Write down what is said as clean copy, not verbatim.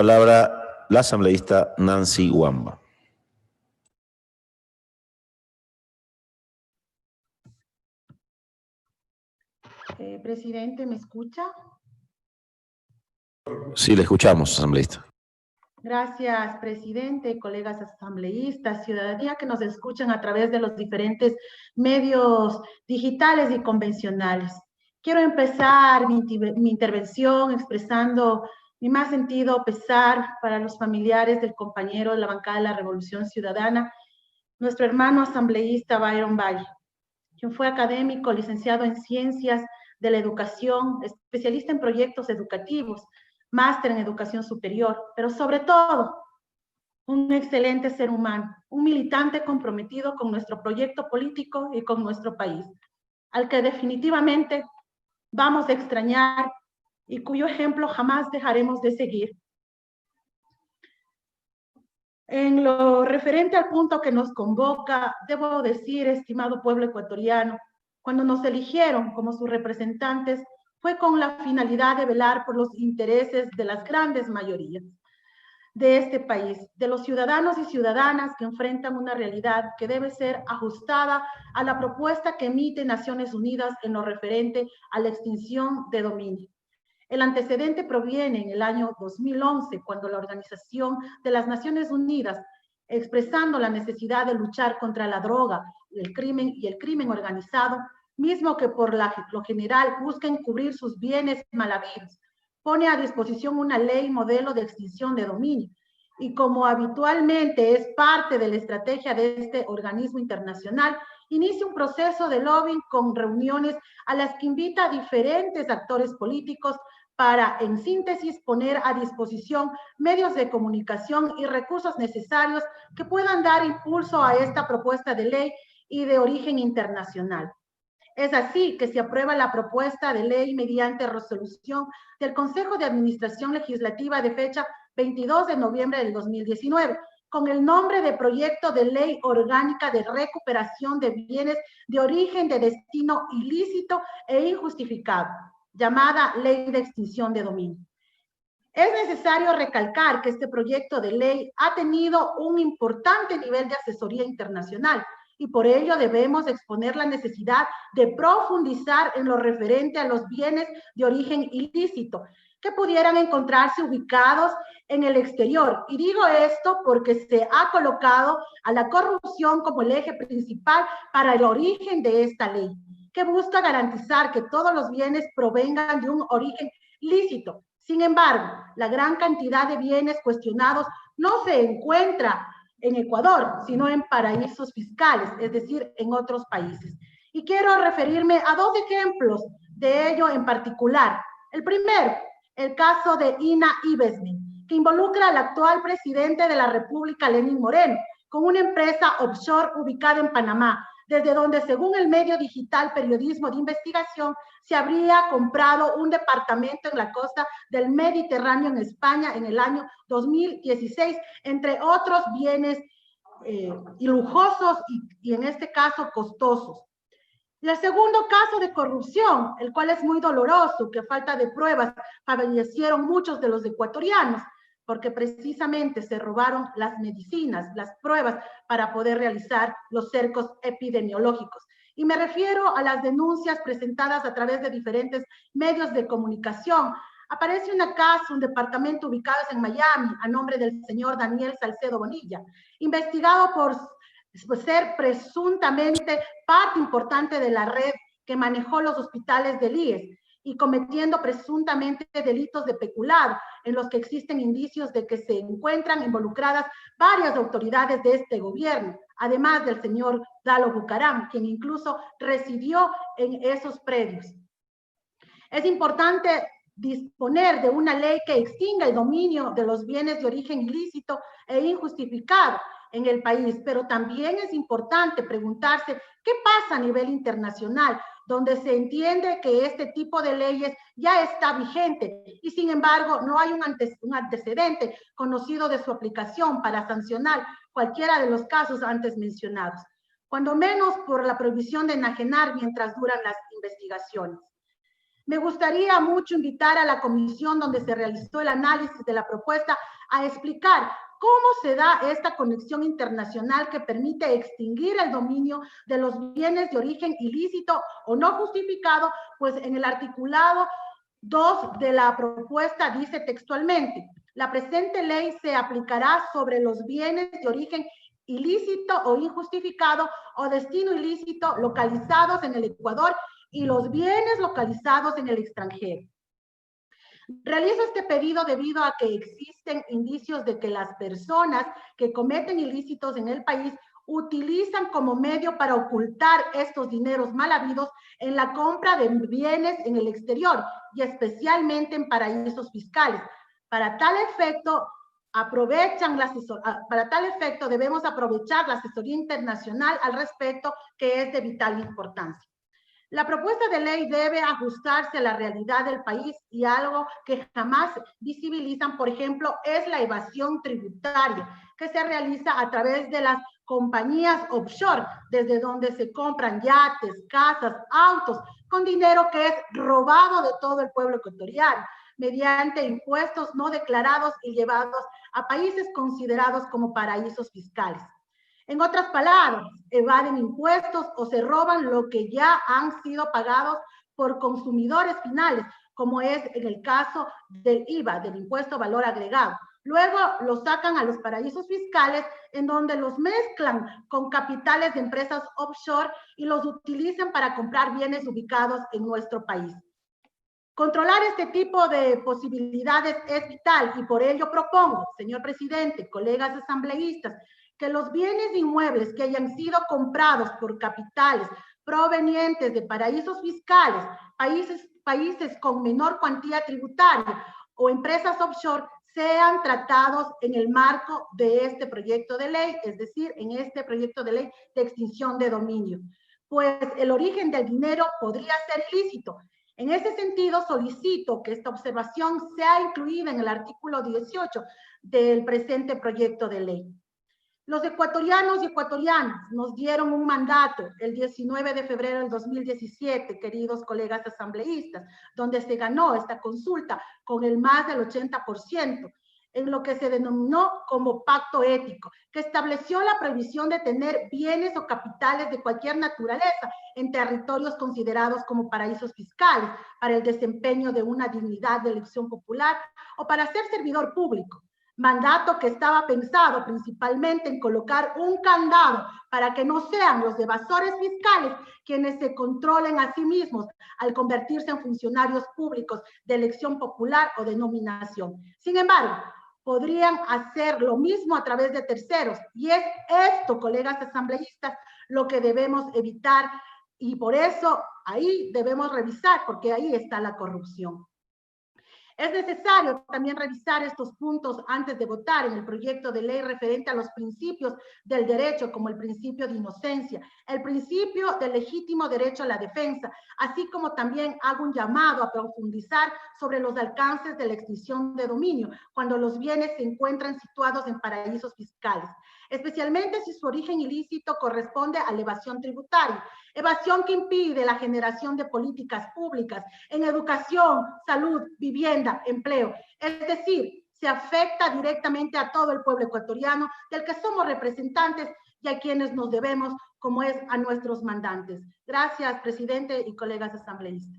Palabra la asambleísta Nancy Wamba. Presidente, ¿me escucha? Sí, le escuchamos, asambleísta. Gracias, presidente, colegas asambleístas, ciudadanía que nos escuchan a través de los diferentes medios digitales y convencionales. Quiero empezar mi intervención expresando mi más sentido pesar para los familiares del compañero de la bancada de la Revolución Ciudadana, nuestro hermano asambleísta Byron Valle, quien fue académico, licenciado en Ciencias de la Educación, especialista en proyectos educativos, máster en Educación Superior, pero sobre todo, un excelente ser humano, un militante comprometido con nuestro proyecto político y con nuestro país, al que definitivamente vamos a extrañar y cuyo ejemplo jamás dejaremos de seguir. En lo referente al punto que nos convoca, debo decir, estimado pueblo ecuatoriano, cuando nos eligieron como sus representantes, fue con la finalidad de velar por los intereses de las grandes mayorías de este país, de los ciudadanos y ciudadanas que enfrentan una realidad que debe ser ajustada a la propuesta que emite Naciones Unidas en lo referente a la extinción de dominio. El antecedente proviene en el año 2011, cuando la Organización de las Naciones Unidas, expresando la necesidad de luchar contra la droga, el crimen organizado, mismo que por lo general busquen cubrir sus bienes mal habidos, pone a disposición una ley modelo de extinción de dominio. Y como habitualmente es parte de la estrategia de este organismo internacional, inicia un proceso de lobbying con reuniones a las que invita a diferentes actores políticos para, en síntesis, poner a disposición medios de comunicación y recursos necesarios que puedan dar impulso a esta propuesta de ley y de origen internacional. Es así que se aprueba la propuesta de ley mediante resolución del Consejo de Administración Legislativa de fecha 22 de noviembre del 2019, con el nombre de Proyecto de Ley Orgánica de Recuperación de Bienes de Origen de Destino Ilícito e Injustificado, llamada Ley de Extinción de Dominio. Es necesario recalcar que este proyecto de ley ha tenido un importante nivel de asesoría internacional y por ello debemos exponer la necesidad de profundizar en lo referente a los bienes de origen ilícito que pudieran encontrarse ubicados en el exterior. Y digo esto porque se ha colocado a la corrupción como el eje principal para el origen de esta ley, que busca garantizar que todos los bienes provengan de un origen lícito. Sin embargo, la gran cantidad de bienes cuestionados no se encuentra en Ecuador, sino en paraísos fiscales, es decir, en otros países. Y quiero referirme a dos ejemplos de ello en particular. El primero, el caso de Ina Ibesmin, que involucra al actual presidente de la República, Lenín Moreno, con una empresa offshore ubicada en Panamá, desde donde, según el medio digital Periodismo de Investigación, se habría comprado un departamento en la costa del Mediterráneo en España en el año 2016, entre otros bienes y lujosos y en este caso costosos. Y el segundo caso de corrupción, el cual es muy doloroso, que a falta de pruebas fallecieron muchos de los ecuatorianos, porque precisamente se robaron las medicinas, las pruebas para poder realizar los cercos epidemiológicos. Y me refiero a las denuncias presentadas a través de diferentes medios de comunicación. Aparece una casa, un departamento ubicado en Miami, a nombre del señor Daniel Salcedo Bonilla, investigado por ser presuntamente parte importante de la red que manejó los hospitales del IES y cometiendo presuntamente delitos de peculado, en los que existen indicios de que se encuentran involucradas varias autoridades de este gobierno, además del señor Dalo Bucaram, quien incluso residió en esos predios. Es importante disponer de una ley que extinga el dominio de los bienes de origen ilícito e injustificado en el país, pero también es importante preguntarse qué pasa a nivel internacional, donde se entiende que este tipo de leyes ya está vigente y sin embargo no hay un antecedente conocido de su aplicación para sancionar cualquiera de los casos antes mencionados, cuando menos por la prohibición de enajenar mientras duran las investigaciones. Me gustaría mucho invitar a la comisión donde se realizó el análisis de la propuesta a explicar cómo se da esta conexión internacional que permite extinguir el dominio de los bienes de origen ilícito o no justificado, pues en el articulado 2 de la propuesta dice textualmente: la presente ley se aplicará sobre los bienes de origen ilícito o injustificado o destino ilícito localizados en el Ecuador y los bienes localizados en el extranjero. Realizo este pedido debido a que existen indicios de que las personas que cometen ilícitos en el país utilizan como medio para ocultar estos dineros mal habidos en la compra de bienes en el exterior y especialmente en paraísos fiscales. Para tal efecto, debemos aprovechar la asesoría internacional al respecto, que es de vital importancia. La propuesta de ley debe ajustarse a la realidad del país y algo que jamás visibilizan, por ejemplo, es la evasión tributaria que se realiza a través de las compañías offshore, desde donde se compran yates, casas, autos, con dinero que es robado de todo el pueblo ecuatoriano, mediante impuestos no declarados y llevados a países considerados como paraísos fiscales. En otras palabras, evaden impuestos o se roban lo que ya han sido pagados por consumidores finales, como es en el caso del IVA, del impuesto valor agregado. Luego los sacan a los paraísos fiscales, en donde los mezclan con capitales de empresas offshore y los utilizan para comprar bienes ubicados en nuestro país. Controlar este tipo de posibilidades es vital y por ello propongo, señor presidente, colegas asambleístas, que los bienes inmuebles que hayan sido comprados por capitales provenientes de paraísos fiscales, países con menor cuantía tributaria o empresas offshore sean tratados en el marco de este proyecto de ley, es decir, en este proyecto de ley de extinción de dominio, pues el origen del dinero podría ser ilícito. En ese sentido, solicito que esta observación sea incluida en el artículo 18 del presente proyecto de ley. Los ecuatorianos y ecuatorianas nos dieron un mandato el 19 de febrero del 2017, queridos colegas asambleístas, donde se ganó esta consulta con el más del 80%, en lo que se denominó como pacto ético, que estableció la prohibición de tener bienes o capitales de cualquier naturaleza en territorios considerados como paraísos fiscales para el desempeño de una dignidad de elección popular o para ser servidor público. Mandato que estaba pensado principalmente en colocar un candado para que no sean los evasores fiscales quienes se controlen a sí mismos al convertirse en funcionarios públicos de elección popular o de nominación. Sin embargo, podrían hacer lo mismo a través de terceros y es esto, colegas asambleístas, lo que debemos evitar y por eso ahí debemos revisar porque ahí está la corrupción. Es necesario también revisar estos puntos antes de votar en el proyecto de ley referente a los principios del derecho, como el principio de inocencia, el principio del legítimo derecho a la defensa, así como también hago un llamado a profundizar sobre los alcances de la extinción de dominio cuando los bienes se encuentran situados en paraísos fiscales, especialmente si su origen ilícito corresponde a la evasión tributaria, evasión que impide la generación de políticas públicas en educación, salud, vivienda, empleo. Es decir, se afecta directamente a todo el pueblo ecuatoriano del que somos representantes y a quienes nos debemos, como es a nuestros mandantes. Gracias, presidente y colegas asambleístas.